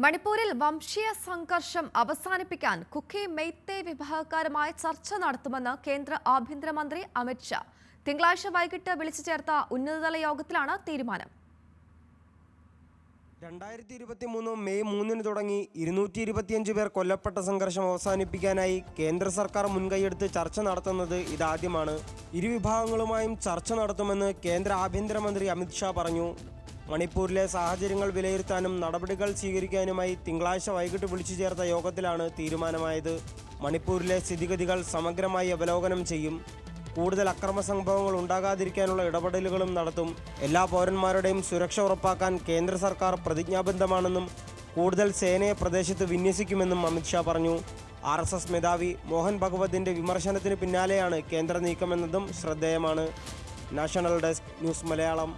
മണിപ്പൂരിൽ വംശീയ സംഘർഷം അവസാനിപ്പിക്കാൻ കുക്കി മെയ്തേ വിഭാഗക്കാരുമായി ചർച്ച നടത്തുമെന്ന് കേന്ദ്ര ആഭ്യന്തരമന്ത്രി അമിത് ഷാ. തിങ്കളാഴ്ച വൈകിട്ട് വിളിച്ചു ചേർത്ത ഉന്നതതല യോഗത്തിലാണ് തീരുമാനം. 2023 മെയ് 3 തുടങ്ങി 225 പേർ കൊല്ലപ്പെട്ട സംഘർഷം അവസാനിപ്പിക്കാനായി കേന്ദ്ര സർക്കാർ മുൻകൈയെടുത്ത് ചർച്ച നടത്തുന്നത് ഇതാദ്യമാണ്. ഇരുവിഭാഗങ്ങളുമായും ചർച്ച നടത്തുമെന്ന് കേന്ദ്ര ആഭ്യന്തരമന്ത്രി അമിത് ഷാ പറഞ്ഞു. മണിപ്പൂരിലെ സാഹചര്യങ്ങൾ വിലയിരുത്താനും നടപടികൾ സ്വീകരിക്കാനുമായി തിങ്കളാഴ്ച വൈകിട്ട് വിളിച്ചു ചേർത്ത യോഗത്തിലാണ് തീരുമാനമായത്. മണിപ്പൂരിലെ സ്ഥിതിഗതികൾ സമഗ്രമായി അവലോകനം ചെയ്യും. കൂടുതൽ അക്രമ സംഭവങ്ങൾ ഉണ്ടാകാതിരിക്കാനുള്ള ഇടപെടലുകളും നടത്തും. എല്ലാ പൗരന്മാരുടെയും സുരക്ഷ ഉറപ്പാക്കാൻ കേന്ദ്ര സർക്കാർ പ്രതിജ്ഞാബദ്ധമാണെന്നും കൂടുതൽ സേനയെ പ്രദേശത്ത് വിന്യസിക്കുമെന്നും അമിത് ഷാ പറഞ്ഞു. RSS മേധാവി മോഹൻ ഭഗവതിൻ്റെ വിമർശനത്തിന് പിന്നാലെയാണ് കേന്ദ്ര നീക്കമെന്നതും ശ്രദ്ധേയമാണ്. National desk news Malayalam.